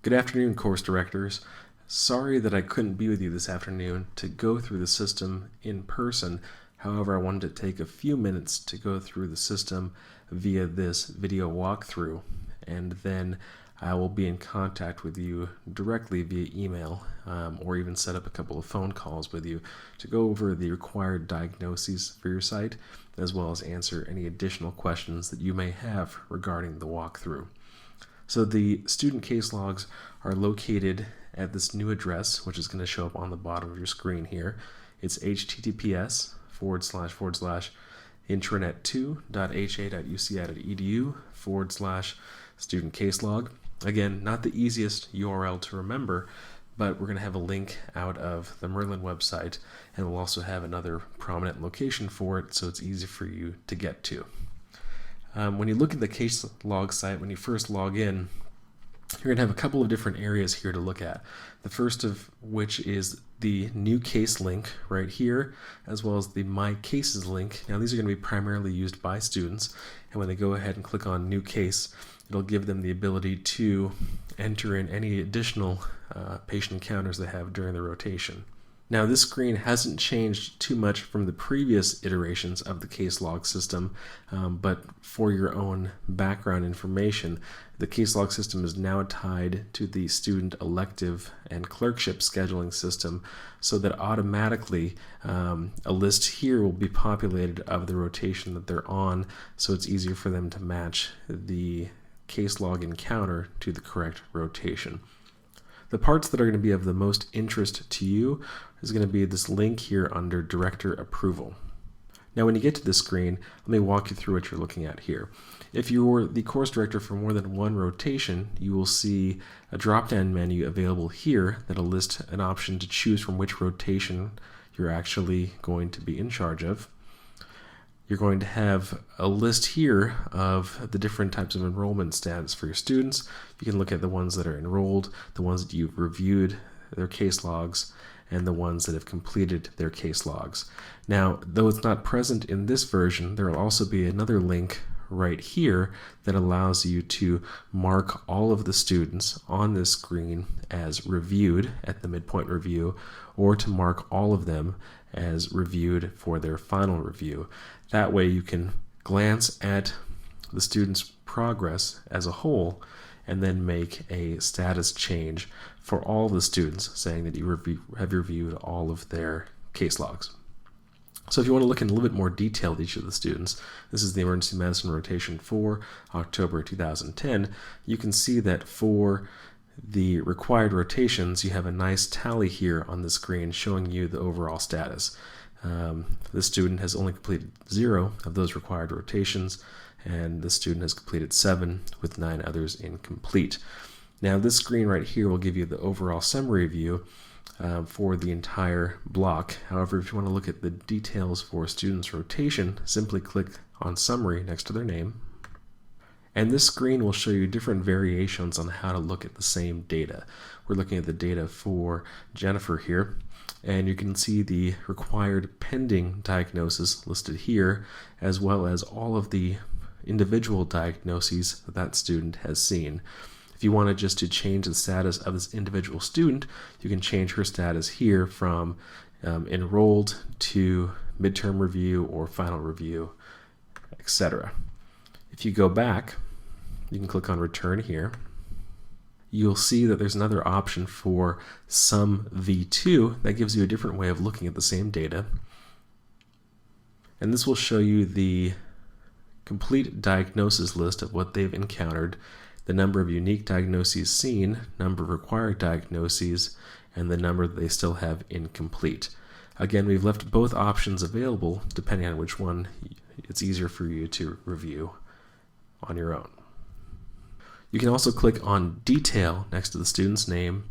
Good afternoon, course directors. Sorry that I couldn't be with you this afternoon to go through the system in person. However, I wanted to take a few minutes to go through the system via this video walkthrough, and then I will be in contact with you directly via email or even set up a couple of phone calls with you to go over the required diagnoses for your site, as well as answer any additional questions that you may have regarding the walkthrough. So the student case logs are located at this new address, which is going to show up on the bottom of your screen here. It's https://intranet2.ha.uci.edu/student case log. Again, not the easiest URL to remember, but we're going to have a link out of the Merlin website, and we'll also have another prominent location for it, so it's easy for you to get to. When you look at the case log site, when you first log in, you're going to have a couple of different areas here to look at. The first of which is the new case link right here, as well as the My Cases link. Now these are going to be primarily used by students, and when they go ahead and click on New Case, it'll give them the ability to enter in any additional patient encounters they have during the rotation. Now this screen hasn't changed too much from the previous iterations of the case log system, but for your own background information, the case log system is now tied to the student elective and clerkship scheduling system, so that automatically a list here will be populated of the rotation that they're on, so it's easier for them to match the case log encounter to the correct rotation. The parts that are going to be of the most interest to you is going to be this link here under Director Approval. Now when you get to this screen, let me walk you through what you're looking at here. If you're the course director for more than one rotation, you will see a drop-down menu available here that'll list an option to choose from which rotation you're actually going to be in charge of. You're going to have a list here of the different types of enrollment status for your students. You can look at the ones that are enrolled, the ones that you've reviewed their case logs, and the ones that have completed their case logs. Now, though it's not present in this version, there will also be another link right here that allows you to mark all of the students on this screen as reviewed at the midpoint review, or to mark all of them as reviewed for their final review. That way you can glance at the student's progress as a whole and then make a status change for all the students, saying that you have reviewed all of their case logs. So if you want to look in a little bit more detail at each of the students, this is the emergency medicine rotation for October 2010. You can see that for the required rotations, you have a nice tally here on the screen showing you the overall status. The student has only completed 0 of those required rotations, and the student has completed 7 with 9 others incomplete. Now this screen right here will give you the overall summary view for the entire block. However, if you want to look at the details for a student's rotation, simply click on Summary next to their name. And this screen will show you different variations on how to look at the same data. We're looking at the data for Jennifer here, and you can see the required pending diagnosis listed here, as well as all of the individual diagnoses that student has seen. If you wanted just to change the status of this individual student, you can change her status here from enrolled to midterm review or final review, etc. If you go back, you can click on Return here. You'll see that there's another option for Sum V2 that gives you a different way of looking at the same data. And this will show you the complete diagnosis list of what they've encountered, the number of unique diagnoses seen, number of required diagnoses, and the number that they still have incomplete. Again, we've left both options available depending on which one it's easier for you to review on your own. You can also click on Detail next to the student's name,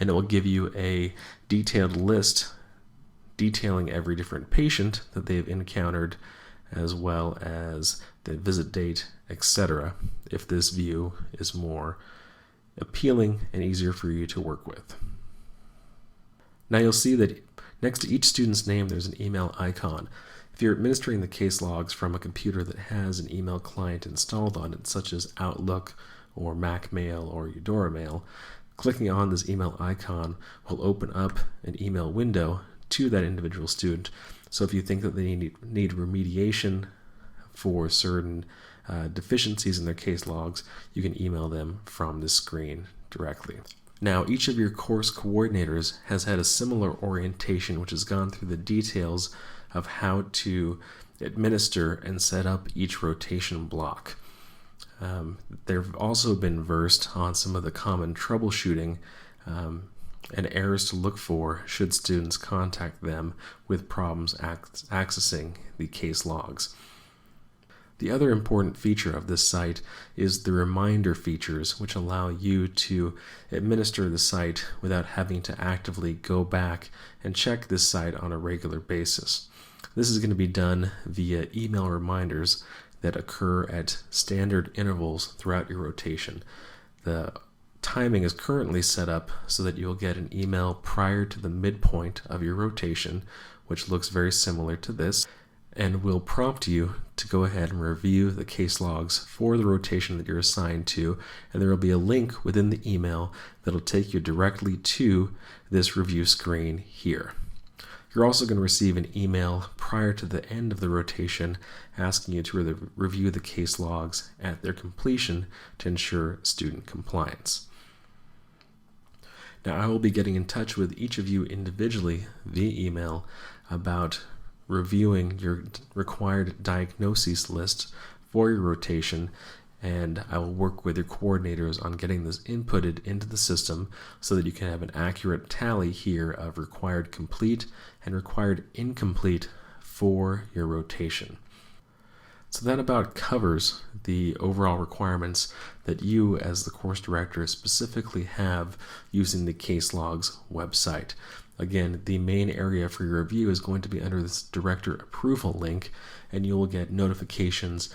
and it will give you a detailed list detailing every different patient that they've encountered, as well as the visit date, etc., if this view is more appealing and easier for you to work with. Now you'll see that next to each student's name there's an email icon. If you're administering the case logs from a computer that has an email client installed on it, such as Outlook or Mac Mail or Eudora Mail, clicking on this email icon will open up an email window to that individual student. So if you think that they need remediation for certain deficiencies in their case logs, you can email them from this screen directly. Now, each of your course coordinators has had a similar orientation, which has gone through the details of how to administer and set up each rotation block. They've also been versed on some of the common troubleshooting and errors to look for should students contact them with problems accessing the case logs. The other important feature of this site is the reminder features, which allow you to administer the site without having to actively go back and check this site on a regular basis. This is going to be done via email reminders that occur at standard intervals throughout your rotation. The timing is currently set up so that you'll get an email prior to the midpoint of your rotation, which looks very similar to this, and will prompt you to go ahead and review the case logs for the rotation that you're assigned to, and there will be a link within the email that'll take you directly to this review screen here. You're also going to receive an email prior to the end of the rotation asking you to review the case logs at their completion to ensure student compliance. Now, I will be getting in touch with each of you individually via email about reviewing your required diagnoses list for your rotation, and I will work with your coordinators on getting this inputted into the system so that you can have an accurate tally here of required complete and required incomplete for your rotation. So that about covers the overall requirements that you as the course director specifically have using the Case Logs website. Again, the main area for your review is going to be under this director approval link, and you will get notifications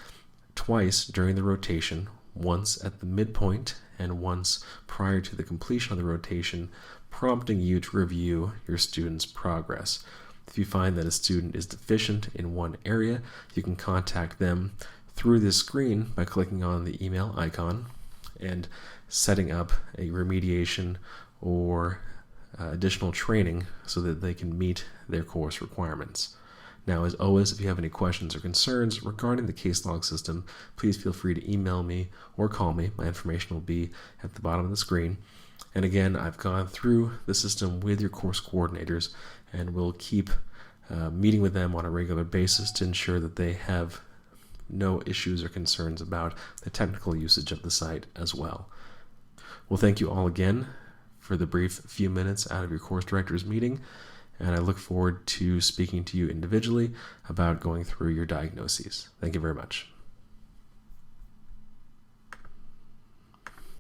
twice during the rotation, once at the midpoint and once prior to the completion of the rotation, prompting you to review your student's progress. If you find that a student is deficient in one area, you can contact them through this screen by clicking on the email icon and setting up a remediation or additional training so that they can meet their course requirements. Now, as always, if you have any questions or concerns regarding the case log system, please feel free to email me or call me. My information will be at the bottom of the screen. And again, I've gone through the system with your course coordinators and will keep meeting with them on a regular basis to ensure that they have no issues or concerns about the technical usage of the site as well. Well, thank you all again for the brief few minutes out of your course director's meeting, and I look forward to speaking to you individually about going through your diagnoses. Thank you very much.